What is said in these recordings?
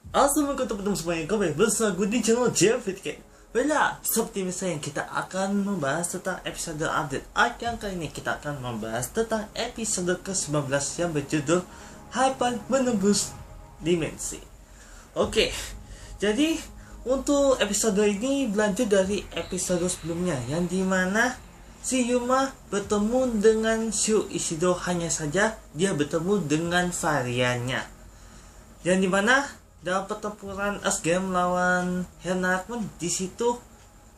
Assalamualaikum teman-teman semuanya, kembali bersama gue di channel JFitCat. Baiklah, seperti misalnya kita akan membahas tentang episode update arc yang kali ini kita akan membahas tentang episode ke-19 yang berjudul Hyper Menembus Dimensi. Oke, jadi untuk episode ini berlanjut dari episode sebelumnya yang dimana si Yuma bertemu dengan Shu Ishido, hanya saja dia bertemu dengan variannya. Yang dimana dalam pertempuran Asgame melawan Hena pun di situ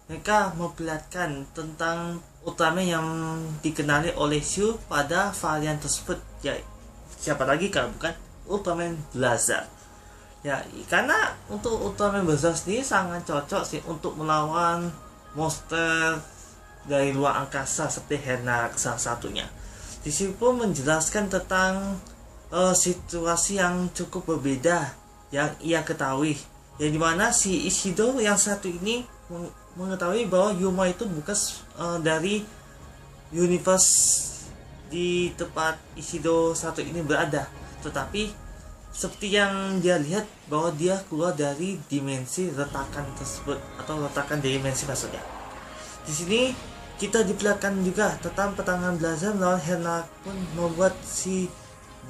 mereka memperlihatkan tentang Ultraman yang dikenali oleh Shu pada varian tersebut, ya siapa lagi kalau bukan Ultraman Blazar. Ya, karena untuk Ultraman Blazar sendiri sangat cocok sih untuk melawan monster dari luar angkasa seperti Hena salah satunya. Di sini pun menjelaskan tentang situasi yang cukup berbeda yang ia ketahui, yang dimana si Ishido yang satu ini mengetahui bahwa Yuma itu bukan dari universe di tempat Ishido satu ini berada, tetapi seperti yang dia lihat bahwa dia keluar dari dimensi retakan tersebut, atau retakan dimensi maksudnya. Di sini kita diperlihatkan juga tentang pertarungan Blazar melawan Hena pun membuat si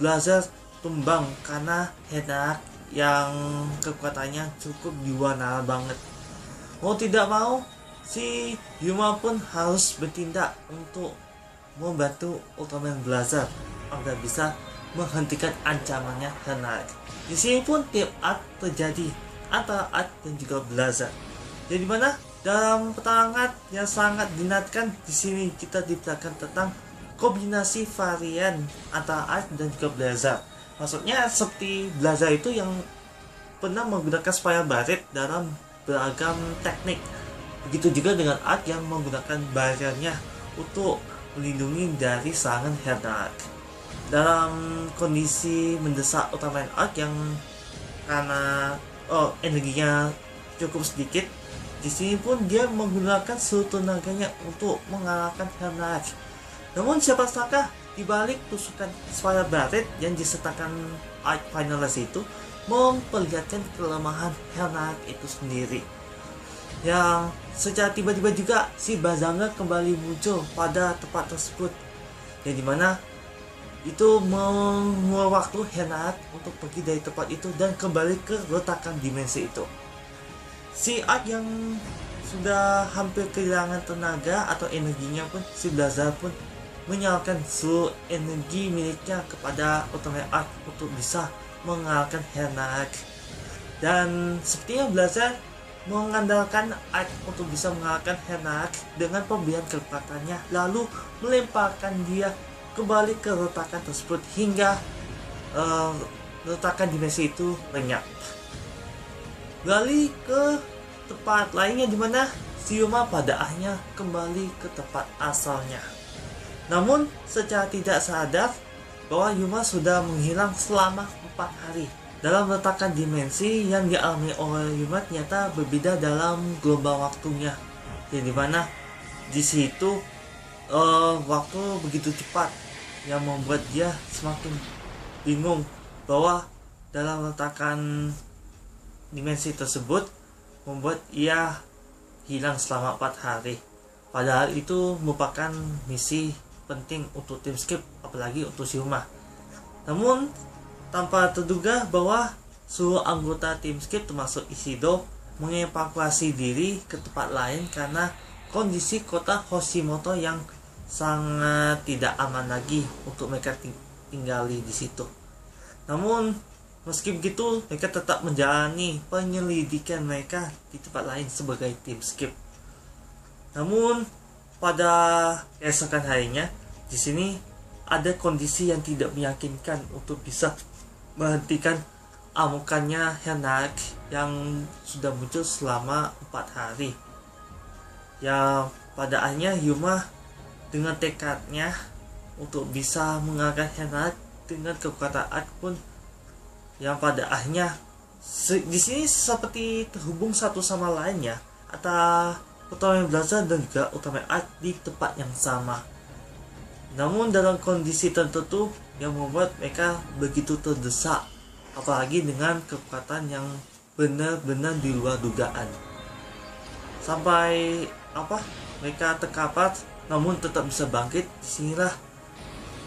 Blazar tumbang karena Hena yang kekuatannya cukup diwarna banget. Mau tidak mau, si Yuma pun harus bertindak untuk membantu Ultraman Blazar agar bisa menghentikan ancamannya Hena. Di sini pun team up terjadi antara Arc dan juga Blazar. Jadi mana dalam pertarungan yang sangat dinantikan, di sini kita diperlihatkan tentang kombinasi varian antara Arc dan juga Blazar. Maksudnya seperti Blazar itu yang pernah menggunakan Spire Barret dalam beragam teknik. Begitu juga dengan Arc yang menggunakan barrier-nya untuk melindungi dari serangan Hena. Dalam kondisi mendesak Ultraman Arc yang karena energinya cukup sedikit, di sini pun dia menggunakan seluruh tenaganya untuk mengalahkan Hena. Namun siapa sangka di balik tusukan Spire Barret yang disertakan Arc Finalist itu memperlihatkan kelemahan Hena itu sendiri, yang secara tiba-tiba juga si Bazanga kembali muncul pada tempat tersebut, yang dimana itu mengulang waktu Hena untuk pergi dari tempat itu dan kembali ke retakan dimensi itu. Si Arc yang sudah hampir kehilangan tenaga atau energinya pun, si Blazar pun menyalurkan seluruh energi miliknya kepada Ultraman Arc untuk bisa mengalahkan Hena. Dan sepertinya Blazar mengandalkan Arc untuk bisa mengalahkan Hena dengan pemberian kekuatannya, lalu melemparkan dia kembali ke retakan tersebut hingga retakan dimensi itu lenyap. Beralih ke tempat lainnya dimana si Yuma pada akhirnya kembali ke tempat asalnya. Namun secara tidak sadar bahwa Yuma sudah menghilang selama 4 hari. Dalam retakan dimensi yang dialami oleh Yuma ternyata berbeda dalam gelombang waktunya, yang dimana di situ waktu begitu cepat yang membuat dia semakin bingung bahwa dalam retakan dimensi tersebut membuat ia hilang selama 4 hari. Padahal itu merupakan misi penting untuk tim Skip, apalagi untuk Yuma. Namun tanpa terduga bahwa seluruh anggota tim Skip termasuk Ishido mengevakuasi diri ke tempat lain karena kondisi kota Hoshimoto yang sangat tidak aman lagi untuk mereka tinggali di situ. Namun meski begitu, mereka tetap menjalani penyelidikan mereka di tempat lain sebagai tim Skip. Namun pada keesokan harinya, di sini ada kondisi yang tidak meyakinkan untuk bisa menghentikan amukannya Hena yang sudah muncul selama 4 hari. Ya, pada akhirnya Yuma dengan tekadnya untuk bisa mengalahkan Hena dengan kekuatan Arc pun, yang pada akhirnya di sini seperti terhubung satu sama lainnya antara Ultraman Blazar dan juga Ultraman Arc di tempat yang sama. Namun dalam kondisi tertentu yang membuat mereka begitu terdesak, apalagi dengan kekuatan yang benar-benar di luar dugaan. Sampai mereka terkapar namun tetap bisa bangkit. Disinilah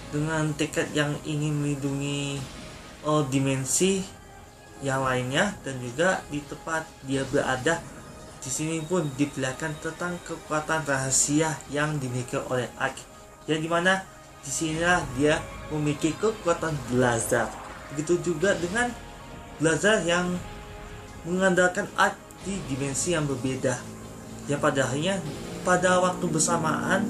dengan tekad yang ingin melindungi dimensi yang lainnya, dan juga di tempat dia berada. Di sini pun diperlihatkan tentang kekuatan rahasia yang dimiliki oleh Ark, yang dimana di sinilah dia memiliki kekuatan Blazar. Begitu juga dengan Blazar yang mengandalkan Ark di dimensi yang berbeda, yang pada akhirnya pada waktu bersamaan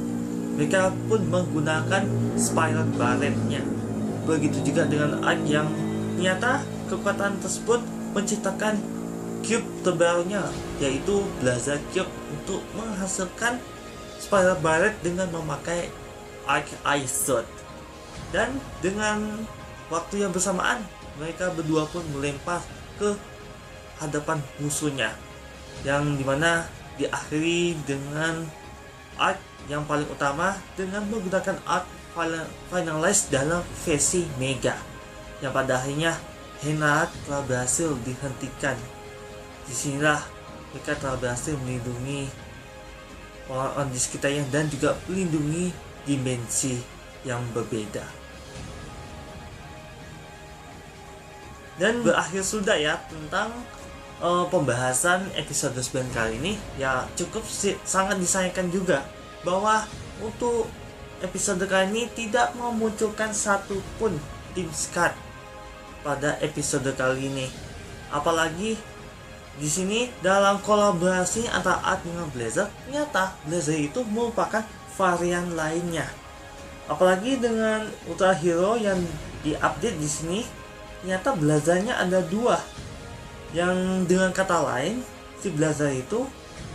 mereka pun menggunakan Spiral Barret-nya. Begitu juga dengan Ark yang ternyata kekuatan tersebut menciptakan cube terbarunya, yaitu Blazar Cube, untuk menghasilkan Spiral Barret dengan memakai Arc Ice Sword. Dan dengan waktu yang bersamaan mereka berdua pun melempar ke hadapan musuhnya, yang dimana diakhiri dengan Arc yang paling utama dengan menggunakan Arc Finalize dalam versi Mega, yang pada akhirnya Heinrad telah berhasil dihentikan. Disinilah mereka telah berhasil melindungi orang-orang di sekitarnya dan juga melindungi dimensi yang berbeda. Dan berakhir sudah ya tentang pembahasan episode 9 kali ini. Ya cukup sangat disayangkan juga bahwa untuk episode kali ini tidak memunculkan satupun tim Skat pada episode kali ini. Apalagi di sini dalam kolaborasi antara Ark dengan Blazar, ternyata Blazar itu merupakan varian lainnya. Apalagi dengan Ultra Hero yang diupdate di sini, ternyata Blazarnya ada dua. Yang dengan kata lain, si Blazar itu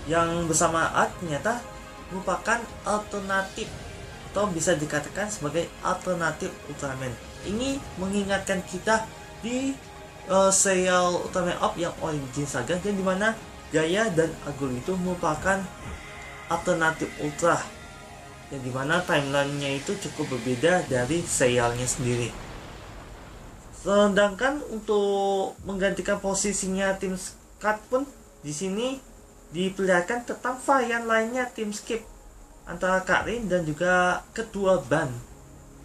yang bersama Ark ternyata merupakan alternatif, atau bisa dikatakan sebagai alternatif Ultraman. Ini mengingatkan kita di serial Ultraman Up yang Origin Saga, dan dimana Gaia dan Agul itu merupakan alternatif Ultra, yang dimana timelinenya itu cukup berbeda dari serialnya sendiri. Sedangkan untuk menggantikan posisinya tim Skat pun di sini diperlihatkan tentang varian lainnya tim Skip antara Karin dan juga ketua Ban,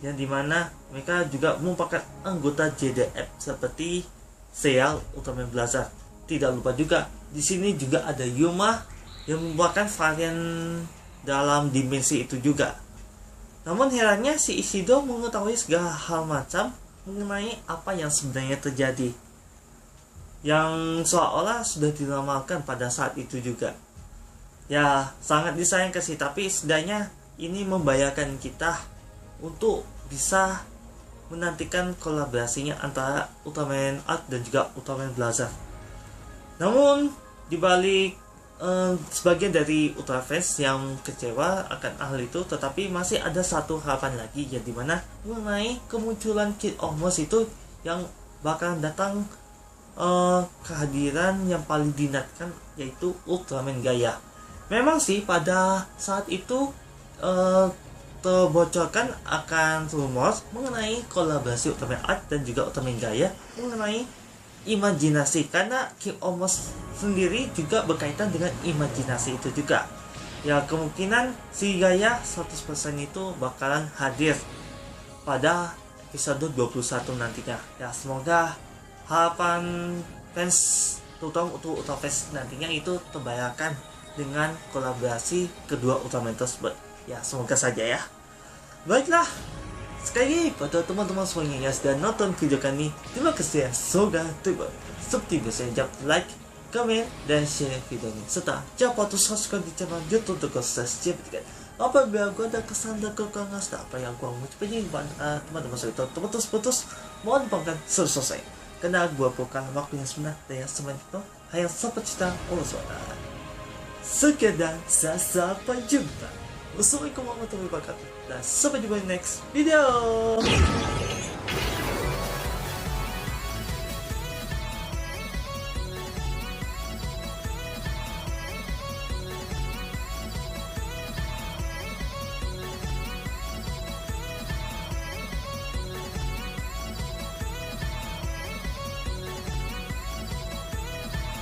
yang dimana mereka juga merupakan anggota JDF seperti serial Ultraman Blazar. Tidak lupa juga di sini juga ada Yuma yang merupakan varian dalam dimensi itu juga. Namun herannya si Ishido mengetahui segala hal macam mengenai apa yang sebenarnya terjadi, yang seolah-olah sudah diramalkan pada saat itu juga. Ya sangat disayangkan sih, tapi setidaknya ini membahayakan kita untuk bisa menantikan kolaborasinya antara Ultraman Ark dan juga Ultraman Blazar. Namun dibalik sebagian dari Ultra fans yang kecewa akan hal itu, tetapi masih ada satu harapan lagi, yang dimana mengenai kemunculan Kid Omos itu yang bakal datang kehadiran yang paling dinantikan, yaitu Ultraman Gaia. Memang sih pada saat itu terbocorkan akan rumor mengenai kolaborasi Ultraman Ark dan juga Ultraman Gaia mengenai imajinasi, karena King Omos sendiri juga berkaitan dengan imajinasi itu juga. Ya kemungkinan si Gaia 100% itu bakalan hadir pada episode 21 nantinya. Ya semoga harapan fans, terutama untuk Ultra fans nantinya, itu terbayarkan dengan kolaborasi kedua Ultraman tersebut. Ya semoga saja ya. Baiklah, sekali lagi pada teman-teman semuanya yang sudah nonton video kali ini, terima kasih ya sudah tiba. Seperti biasa, jangan like, komen, dan share video ini, serta jangan lupa untuk subscribe di channel YouTube untuk subscribe. Apabila gue ada kesan dan kekurangan apa yang gue mengucapkan ini teman-teman saya teman putus mohon dimaafkan selesai, karena gue bukan waktu yang sebenar dan yang sebenarnya itu hanya sampai cerita Allah SWT. Sekian dan sampai jumpa. Wassalamualaikum warahmatullahi wabarakatuh, dan sampai jumpa di next video.